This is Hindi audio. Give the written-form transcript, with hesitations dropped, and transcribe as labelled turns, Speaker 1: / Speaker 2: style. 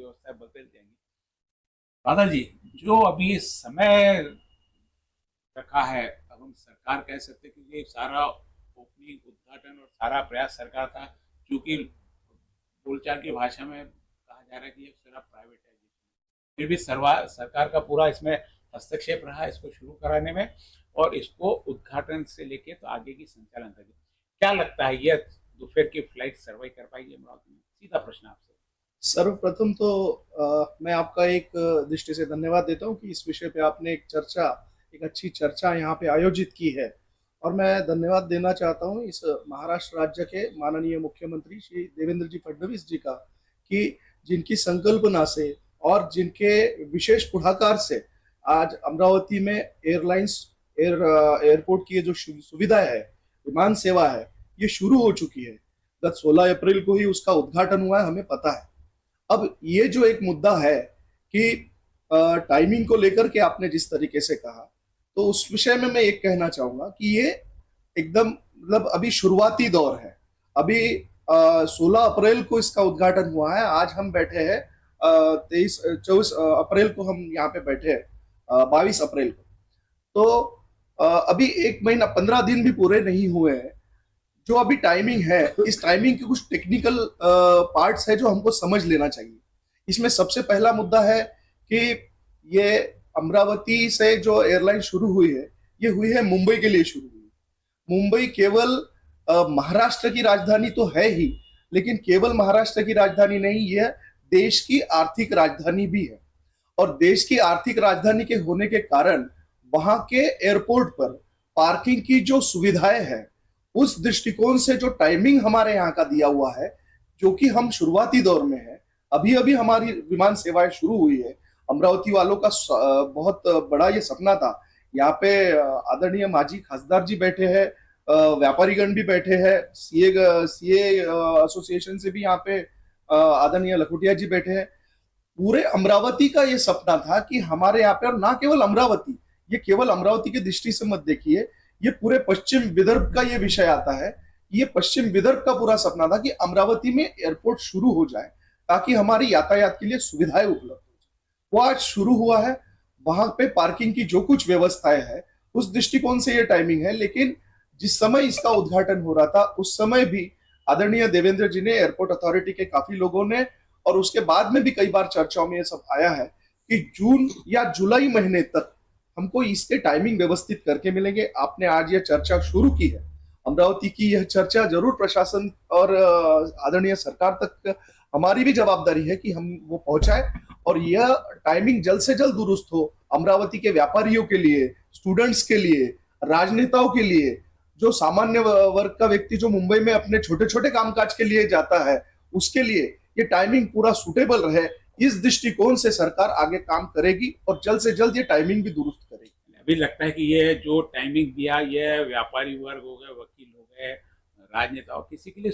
Speaker 1: व्यवस्था बदल जाएंगी। बादल जी, जो अभी समय रखा है, अब हम सरकार कह सकते हैं कि ये सारा ओपनिंग, उद्घाटन और सारा प्रयास सरकार का, क्योंकि बोलचाल की भाषा में कहा जा रहा है कि ये सारा प्राइवेटाइजेशन, फिर भी सरकार का पूरा इसमें हस्तक्षेप रहा इसको शुरू कराने में, और इसको उद्घाटन से लेके तो आगे की संचालन तक। क्या लगता है, ये दोपहर की फ्लाइट सर्वाइव कर पाएगी अमरावती में? सीधा प्रश्न आपसे।
Speaker 2: सर्वप्रथम तो मैं आपका एक दृष्टि से धन्यवाद देता हूं कि इस विषय पे आपने एक अच्छी चर्चा यहाँ पे आयोजित की है। और मैं धन्यवाद देना चाहता हूं इस महाराष्ट्र राज्य के माननीय मुख्यमंत्री श्री देवेंद्र जी फडणवीस जी का, कि जिनकी संकल्पना से और जिनके विशेष पुढाकार से आज अमरावती में एयरपोर्ट की ये जो सुविधा है, विमान सेवा है, ये शुरू हो चुकी है। गत 16 अप्रैल को ही उसका उद्घाटन हुआ है, हमें पता है। अब ये जो एक मुद्दा है कि टाइमिंग को लेकर के आपने जिस तरीके से कहा, तो उस विषय में मैं एक कहना चाहूंगा कि ये एकदम मतलब अभी शुरुआती दौर है। अभी 16 अप्रैल को इसका उद्घाटन हुआ है, आज हम बैठे हैं 24 अप्रैल को हम यहाँ पे बैठे हैं, 22 अप्रैल को। तो अभी एक महीना 15 दिन भी पूरे नहीं हुए हैं। जो अभी टाइमिंग है, इस टाइमिंग के कुछ टेक्निकल पार्ट्स है जो हमको समझ लेना चाहिए। इसमें सबसे पहला मुद्दा है कि ये अमरावती से जो एयरलाइन शुरू हुई है, ये हुई है मुंबई के लिए शुरू हुई। मुंबई केवल महाराष्ट्र की राजधानी तो है ही, लेकिन केवल महाराष्ट्र की राजधानी नहीं, यह देश की आर्थिक राजधानी भी है। और देश की आर्थिक राजधानी के होने के कारण वहां के एयरपोर्ट पर पार्किंग की जो सुविधाएं हैं, उस दृष्टिकोण से जो टाइमिंग हमारे यहाँ का दिया हुआ है, जो कि हम शुरुआती दौर में है, अभी अभी हमारी विमान सेवाएं शुरू हुई है। अमरावती वालों का बहुत बड़ा ये सपना था। यहाँ पे आदरणीय माजी खासदार जी बैठे हैं, व्यापारीगण भी बैठे हैं, सीए एसोसिएशन से भी यहाँ पे आदरणीय लखोटिया जी बैठे हैं। पूरे अमरावती का ये सपना था कि हमारे यहाँ पे, और ना केवल अमरावती, ये केवल अमरावती की दृष्टि से मत देखिए, ये पूरे पश्चिम विदर्भ का ये विषय आता है। ये पश्चिम विदर्भ का पूरा सपना था कि अमरावती में एयरपोर्ट शुरू हो जाए, ताकि हमारी यातायात के लिए सुविधाएं उपलब्ध हो जाए। वो आज शुरू हुआ है। वहां पे पार्किंग की जो कुछ व्यवस्थाएं है, उस दृष्टिकोण से ये टाइमिंग है। लेकिन जिस समय इसका उद्घाटन हो रहा था, उस समय भी आदरणीय देवेंद्र जी ने, एयरपोर्ट अथॉरिटी के काफी लोगों ने, और उसके बाद में भी कई बार चर्चाओं में ये सब आया है कि जून या जुलाई महीने तक हमको इसके टाइमिंग व्यवस्थित करके मिलेंगे। आपने आज ये चर्चा शुरू की है, अमरावती की यह चर्चा जरूर प्रशासन और आदरणीय सरकार तक हमारी भी जवाबदारी है कि हम वो पहुंचाए, और यह टाइमिंग जल्द से जल्द दुरुस्त हो। अमरावती के व्यापारियों के लिए, स्टूडेंट्स के लिए, राजनेताओं के लिए, जो सामान्य वर्ग का व्यक्ति जो मुंबई में अपने छोटे छोटे कामकाज के लिए जाता है, उसके लिए ये टाइमिंग पूरा सुटेबल रहे, इस दृष्टिकोण से सरकार आगे काम करेगी और जल्द से जल्द ये टाइमिंग भी दुरुस्त करेगी।
Speaker 1: अभी लगता है कि ये जो टाइमिंग दिया, ये व्यापारी वर्ग हो गए, वकील हो गए, राजनेता हो, किसी के लिए